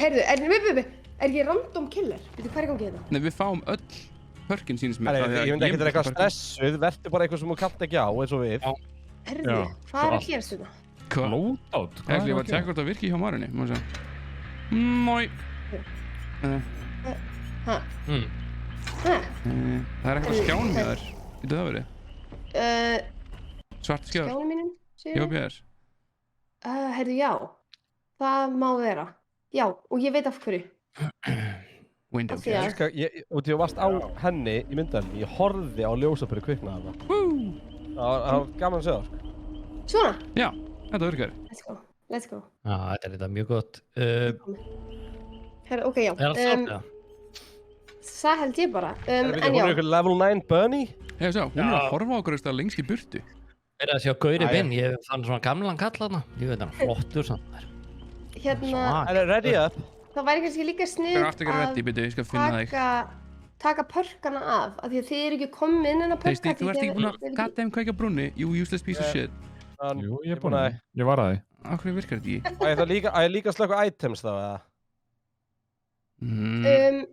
heyrðu, er ég random killer? Veitu, hvað er gangið þetta? Nei, við fáum öll pörkin sínist mér. Ég myndi ekki eitthvað stressuð, verður bara eitthvað sem þú kannt ekki á, eins og við. Heyrðu, hvað er að gerast þetta? Hvað? Loadout? Ég var að tjekka hvort það virki hjá Marinni, má sjá. Mói. Það er eitthvað skjánum hjá þér. Getur það verið? Svart skjár. Skjánum mínum, segir Já, Björn. Heyrðu, já. Það má vera. Já, og ég veit af hverju. Window Af því að- Og því þú varst á henni í myndaðinni, ég horfði á ljósapyrir kvikna þarna. Það var gaman að segja það, sko. Svona, Já, þetta virkar. let's go. Já, þetta er þetta mjög gott. Heyrðu, ok, já. Er allt sátt, eða? Það held ég bara. Hún En er já, eitthvað level 9 bunny. Ég sjá, hún er að horfa á okkur eitthvað lengst í burtu. Er það að sjá Gauri Binn? Ég fann svona gamlan kall þarna. Ég veit hann, flottur samt þar. hérna, Er það ready up? það væri kannski líka Það er snið aftur ekki reddi, byrju, ég skal finna þig. taka pörkana af því að þið eru ekki komin inn að pörka. Tasty, þú ert ekki búin að goddamn kveikja brunni. You useless piece of shit. Jú, ég er búinn að því. Ég var að því. Akkur virkar þetta ekki? Að ég líka slökka items þá, eða?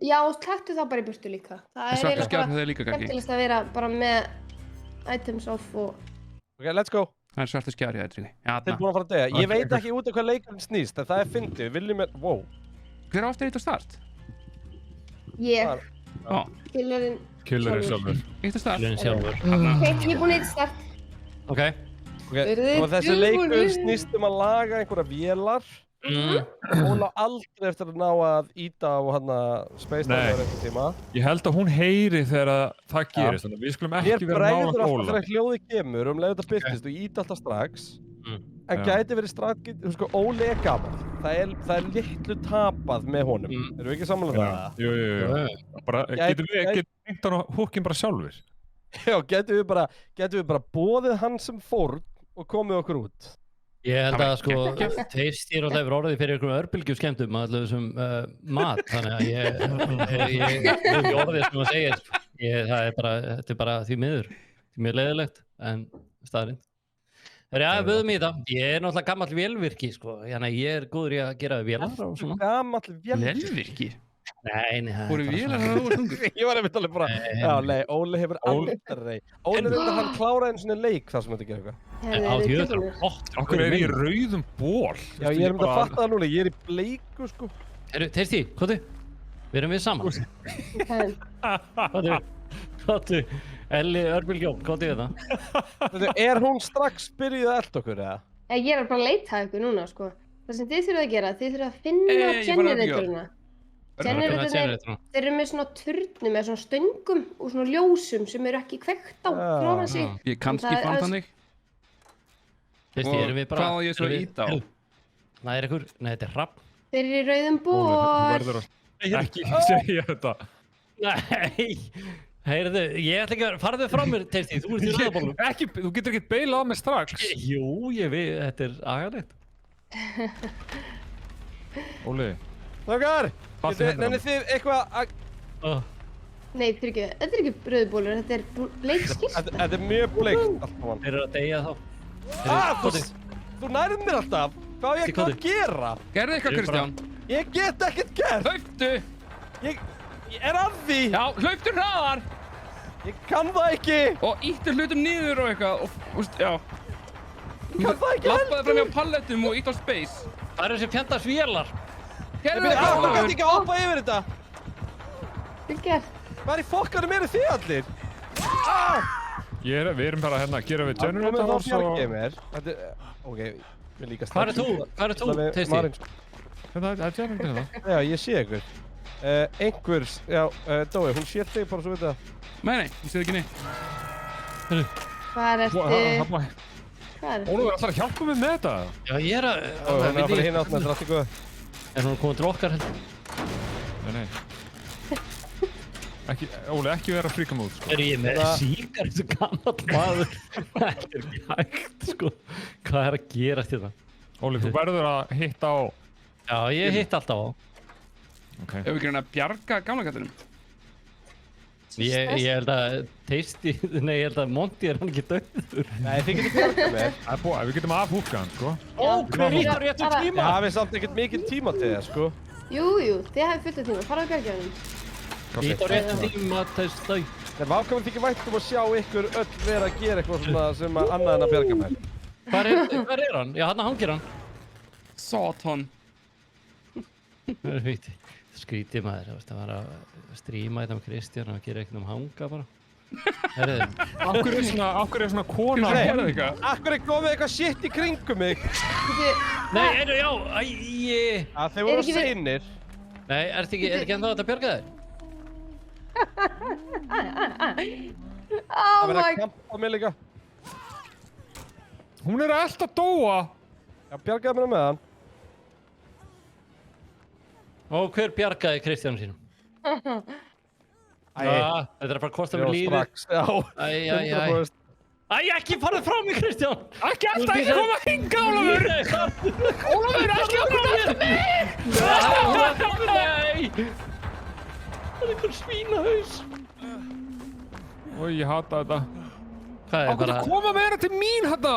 Já, slættu það bara í burtu líka. Það er Svarta eiginlega skjár bara það er líka kannski. skemmtilegast að vera bara með items off og... Ok, let's go. Það er svarta skjár hjá þér, Tilbúin að fara að deyja. Ég veit ekki út af hvað leikurinn snýst, en það er fyndið. Viljum við... Wow. Hver á aftur eitt á start? Ég, Ó, killerinn... Killerinn sjálfur. eitt á start. Killerinn sjálfur. Ok, ég er búin að eitthvað start. Ok. Og þessi leikur snýst að laga einhverja vélar. Hún á aldrei eftir að ná að íta á Space Tower einhvern tíma. Ég held að hún heyri þegar það gerist, þannig að við skulum ekki vera nála alltaf Óla. þegar hljóði kemur leið þetta byrtist og íta alltaf strax. En gæti verið strax, sko, Óli er gamall. Það er litlu tapað með honum. Erum við ekki samanlega það? Jú. Bara, getum við hringt hann á húkinn bara sjálfur? Já, getum við bara boðið hann sem fórn og komið okkur út? Ég held að sko, Tasty er alltaf orðið fyrir einhverjum örbylgju skemmtum að allavega þessum mat, þannig að ég er ekki orðið sem að segja, þetta er bara því miður, því miður leiðilegt, en staðrind. Það er aðeins vöðum í þetta, ég er náttúrulega gamall vélvirki, sko, þannig að ég er góður í að gera vélar og svona. Gamall Velvirki? Nei, Voru vélar að þú varst ungur? Ég var einmitt alveg bara, já, nei, Óli hefur aldrei. Óli reyndar hann kláraði einu svona leik þar sem þetta gerir eitthvað. Á því þetta er hot. Okkur er í rauðum ból. Já, ég er um að fatta það núna, ég er í bleiku, sko. Heyrðu, Tasty, hvað þið? Við erum við saman. Hvað þið? Elli örbylgjón, hvað þið þetta? Er hún strax byrjuð að elda okkur, eða? Ég er bara að leita ykkur núna, sko. Það sem þið þurfum að gera, þið þurfum að finna generatorina. Generatorina, þeir eru með svona turnu með svona stöngum og svona ljósum sem eru ekki kveikt á klófan sig. Ég kannski fann þannig. Tasty, erum við bara... Hvað á ég svo að íta á? Það er einhver... Nei, þetta er hrafn. Þeir eru í rauðum ból. Þú verður að ekki segja þetta. Nei, heyrðu, ég ætla ekki að farðu frá mér, Tasty, þú ert í rauðabólum. Þú getur ekki beilað á mig strax. Jú, ég veit, þetta er agalegt. Óli. Þakkar, nefnir þið eitthvað að... Nei, þetta er ekki rauðbólur, þetta er bleikskýrt. Þetta er mjög bleikt allt á hann. Þeir eru að deyja þá. Þú nærið mér alltaf. Hvað á ég að gera? Gerðu eitthvað, Kristján. Ég get ekkert gert. Hlauptu. Ég er að því. Já, hlauptu hraðar. Ég kann það ekki. Og íttu hlutum niður og eitthvað. Já. Ég kann það ekki heldur. Lappaði fram hjá pallettum og ítt á space. Það eru þessi fjandars vélar. Gerðu Það eitthvað. gæti ekki að hoppa yfir þetta. Fylgjar. Hvað í fokkanum eru þið allir? Við erum bara hérna að gera við generator og svo... Ok, við líka strax. Hvað er þú, Tasty? Það er generator það. Já, ég sé einhver. Einhvers, já, Dói, hún sér þig bara svo við það. Nei, ég sé ekki neitt. Hvað ertu? Ólafur, ætlar að hjálpa mér með þetta? Já, ég er að... Hún er að fara hinn átna, þetta er allt í góða. Er hún komið til okkar heldur? Nei. Óli, ekki vera að fríka mig út, sko. Er ég með síkar þessu gammal maður? Þetta er ekki hægt, sko. Hvað er að gera þetta? Óli, þú verður að hitta á... Já, ég hitt alltaf á. Ok. Ef við gerum að bjarga gamla kattinum. Ég held að Tasty... Nei, ég held að Monty er hann ekki döður. Nei, þið getur bjargað mér. Það er búið, við getum afhúkað hann, sko. Ó, hver íttur réttu tíma? Það hafið samt ekkert mikið tíma til það, sko. Jú, þið hafið fullt af tíma. Farðu að bjarga honum. Ít á réttum tíma, þau. En vákvæmur þykir vænt að sjá ykkur öll vera að gera eitthvað svona sem annað en að bjarga mér. Hvar er hann? Já, hann hangir hann. Satan. Skrítið maður, það var að stríma þetta með Kristján og gera eitthvað hanga bara. Herriði. Akkur er svona kona að gera eitthvað? Akkur er komið eitthvað shit í kringum mig? Nei, já, Þeir voru seinir. Nei, er ekki ennþá að bjarga þér? Það verður að kampa á mig líka. Hún er alltaf að dóa. Já, bjargaði mér með hann. Og hver bjargaði Kristjánu sínum? Þetta er bara hvort það verður lífið. Ekki farðu frá mig, Kristján! Ekki alltaf ekki koma að hinga, Ólafur! Ólafur, ekki að koma að hinga! Nei! Það er einhver svínahaus. Ói, ég hata þetta. Hvað er bara? Ákveð koma meira til mín, þetta!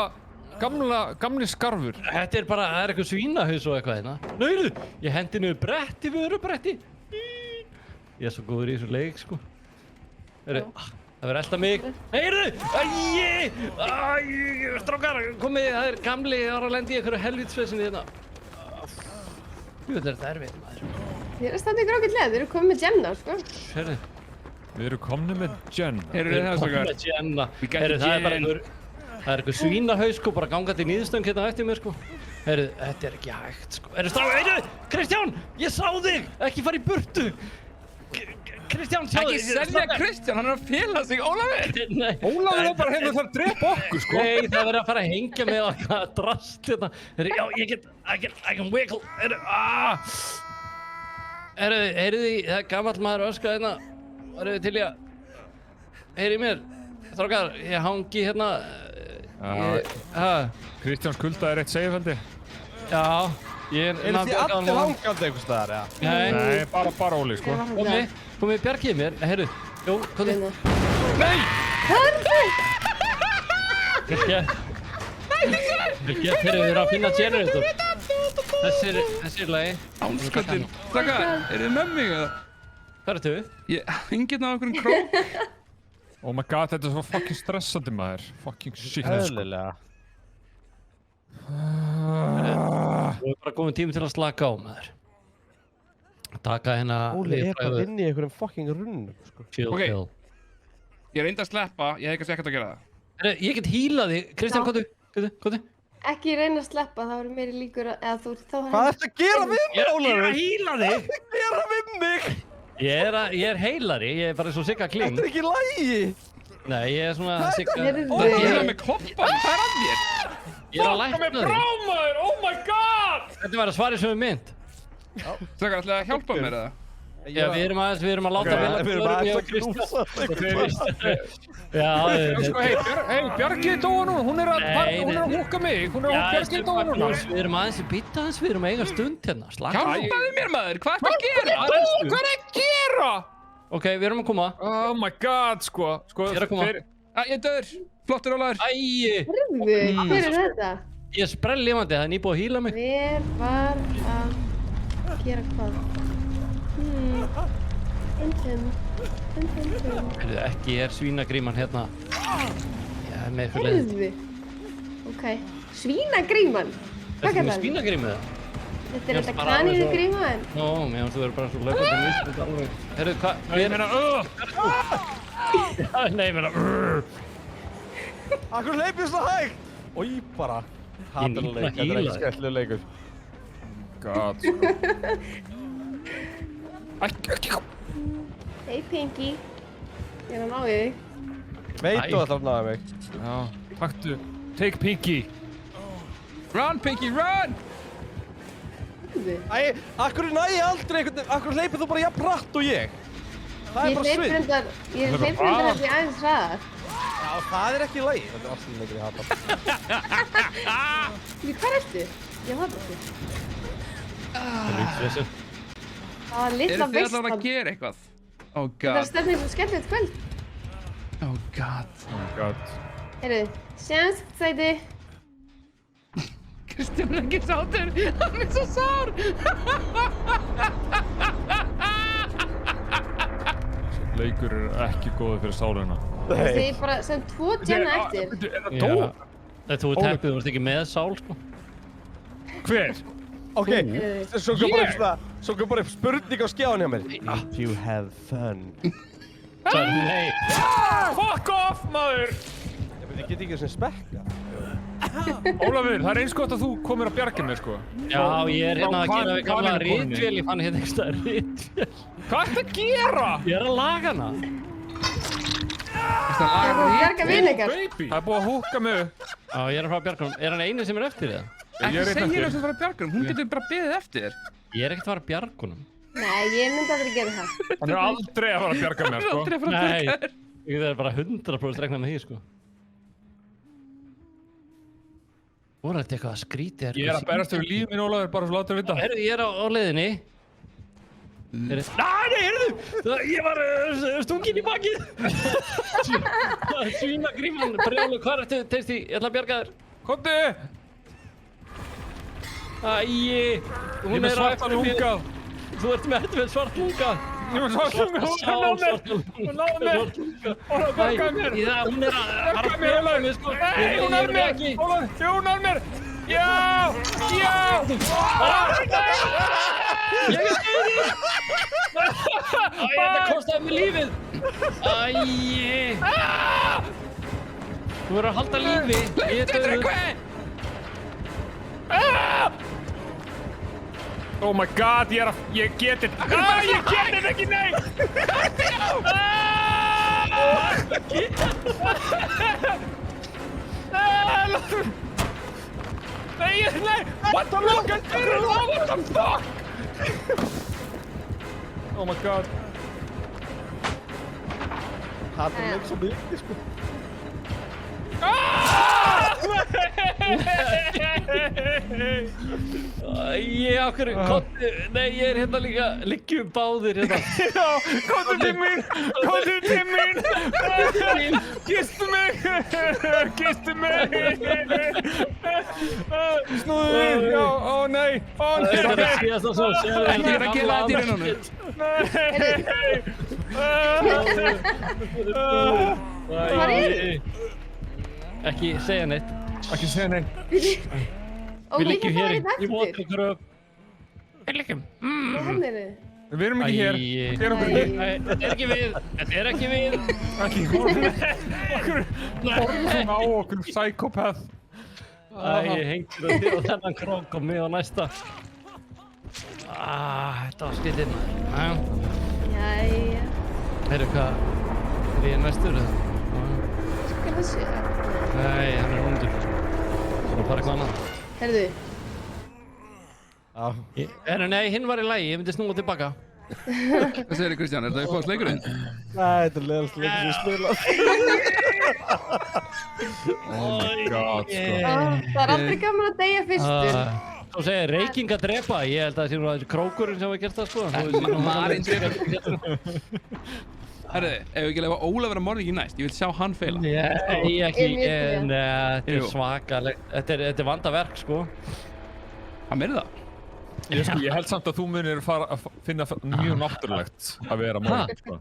Gamli skarfur. Þetta er bara, það er eitthvað svínahaus og eitthvað hérna. Nauðu, ég hendi niður bretti, vörubretti. Ég er svo góður í þessu leik, sko. Það verður elda mig. Heyrðu! Strákar, komið, það er gamli, það var að lenda í einhverju helvitsvesinni hérna. Þetta er erfitt, maður. Þið eru standið ykkur ágætlega, þið eru komið með Jenna, sko. Herðu. Við erum komnið með Jenna. Heyrðu, það er bara einhver... Það er eitthvað svínahaus, sko, bara gangandi í nýðstöng hérna eftir mér, sko. Heyrðu, þetta er ekki hægt, sko. Heyrðu, Kristján! Ég sá þig! Ekki fara í burtu! Kristján, sjáðu! Ekki selja Kristján, hann er að fela sig, Ólafur! Nei. Ólafur er bara hérna þarf að drepa okkur, sko. Nei, það verður að fara að hengja mig á eitthvað drast, hérna. Heyrðu, já, I can wiggle. Heyrðu, það er gamall maður öskra hérna. Varuð þið til í að... Heyri mér. Strákar, ég hangi hérna... Kristján skuldaði eitt segjufeldi. Já, ég er... Eru þið allir hangandi einhvers staðar, eða? Nei, bara Óli, sko. Komið, bjargið mér. Heyrðu, jú, komið. Nei! Vilkja, heyrðu, við erum að finna generator. Þessi er lagi. Ánskottin. Strákar, eru þið með mig, eða? Hvað er þau? Ég hengið á einhverjum krók. Oh my god, þetta er svo fucking stressandi, maður. Fucking shit. Eðlilega. Þú er bara komið tími til að slaka á, maður. Taka hérna... Óli er bara inn í einhverjum fucking runnum, sko. Chill. Ég reyndi að sleppa, ég hef kannski ekkert að gera það. Ég get hílað þig. Kristján, komdu. Ekki reyna að sleppa, það verður meiri líkur að... Hvað ertu að gera við mig, Ólafur? Ég er að híla þig! Hvað ertu að gera við mig? Ég er heilari, ég er bara svo Sigga Kling. Þetta er ekki lægi! Nei, ég er svona Sigga... Ég er með koppan, hvað er að þér? Ég er að lækna þig. Brámaður, oh my god! Þetta var að svara sem við mynd. Strákar, ætlaði að hjálpa mér, eða? Já, við erum að láta Við erum aðeins að knúsa Já, hei, Bjargið dóa núna, hún er að húka mig, Bjargið dóa núna. Við erum aðeins að býta hans, við erum að eiga stund hérna, slaka. Hjálpaði mér, maður, hvað ertu að gera? Hvað er að gera? Ok, við erum að koma. Oh my god, sko. Ég er að koma. Ég er döður, flottur Ólafur. Hver er þetta? Ég er sprelllifandi, það er nýbúið að hýla mig. Hver var að gera hvað? Ekki er svínagríman hérna. Ég er með eitthvað leið. Ok, svínagríman? Hvað kallar það? Svínagrímið það? Þetta er þetta kanínugríma en... Nó, mér finnst þú verður bara svo löpandi nýtt, þetta er alveg... Herru, hvað? Ég meina, Nei, ég meina, Akkur leipið svo hægt? Í bara. Hatarleik, þetta er ekki skemmtileg leikur. God, sko. Hey Pinky. Ég er að ná í þig. Veit þú að það náði mig? Já, taktu. Take Pinky. Run, Pinky, run! Akkur næði aldrei einhvern veginn, akkur leipið þú bara jafn hratt og ég? Það er bara svinn. Ég hleyp reyndar þessi aðeins hraðar. Já, það er ekki í lagi. Þetta er alltaf leikur ég hata. Hvað ertu? Ég hata þetta. Það var litla Eru þið allavega veislan. að gera eitthvað? Oh Þetta god. er stefnir svo skemmtilegt kvöld. Oh god. Oh god. Heyrðu, sjáumst sæti. Kristján er ekki sátur, hann er svo sár. Leikur ekki góður fyrir sáluna. Þið er bara sem 2 Jenna eftir. Er það dó? Þú er teppið, þú ert ekki með sál, sko. Hver? Ok, svo kom bara upp spurning á skjáðan hjá mér. If you have fun. Nei. Fuck off, maður! Ég get ekki sem spekka. Ólafur, það er eins gott að þú komir að bjarga mér, sko. Já, ég er hérna að gera við gamla ritvél, ég fann hérna einhverstað ritvél. Hvað ertu að gera? Ég er að laga hana. Það er búin að bjarga vin ykkar. Það er búið að húka mig upp. Já, ég er að fara að bjarga hann. Er hann eini sem er eftir það? Ekki segja þess að fara að bjarga hún getur bara beðið eftir þér. Ég er ekkert að fara að bjarga honum. Nei, ég myndi aldrei gera það. Hann er aldrei að fara að bjarga mér, sko. Aldrei að fara að bjarga þér. Nei, ég er bara 100% regnað með því, sko. Þú er eitthvað að skrítið. Ég er að berast yfir líf minn, Ólafur, bara svo láta þér vita. Herru, ég er á leiðinni. Nei, heyrðu! Ég var stungin í bakið! Svínagríman, brjálu, hvað ertu, Tasty? Ég ætla að bjarga þér. Komdu! Æi, hún er svartan lunga. Þú ert með svart lunga. Ég er með svartan lunga, hún náði mér. Ólafur, bjargaði mér. Hún er að bjargaði mér, Ólafur. Nei, hún náði mér. Ólafur, hún náði mér. Já! Já! Ég er stuðið! Þetta kostaði mér lífið! Æi! Þú verður að halda lífi! Ég er döður! Oh my god, ég get þetta! Ég get þetta ekki, nei! Nei! What the fuck? What the fuck? Oh my god. Það er ekki svo mikið, sko. Æi, okkur, komdu, nei, ég er hérna líka, liggjum báðir hérna. Já, komdu til mín! Komdu til mín! Kistu mig! Kistu mig! Snúðu við! Já, ó nei! Ó nei! Þetta er að síðast að svo, Ekki vera að gera þetta í raununum. Æi, ekki segja neitt. Ekki segja neitt. Og Við líka liggjum það hér er í eftir. móttökuröf. Við liggjum. Hann er þið. Við erum ekki hér. Við erum ekki hér. Þetta er ekki við. Þetta er ekki við. Ekki horfum á okkur, psychopath. Æ, ég hengtur á þennan krók og mig á næsta. Þetta var skitinn. Jæja. Heyrðu, hvað? Er ég næstur eða? Hvað þessu? Nei, hann er undur. Svo bara eitthvað annað. Herðu. Herru, nei, hinn var í lagi. Ég myndi snúa tilbaka. Hvað segir þið, Kristján? Er þetta uppáhalds leikurinn? Nei, þetta er leiðast leikur sem ég spila. Oh my god, sko. Það er aldrei gaman að deyja fyrstur. Svo segir reyking að drepa. Ég held að það sé nú að þessi krókurinn sem var gert það, sko. Marinn drepur. Herðu, ef við ekki lefa Ólafur að morðingi næst, ég vil sjá hann feila. Nei, ekki. Þetta er svakalegt. Þetta er vandaverk, sko. Hann verður það. Ég held samt að þú munir fara að finna mjög náttúrulegt að vera morðingi, sko.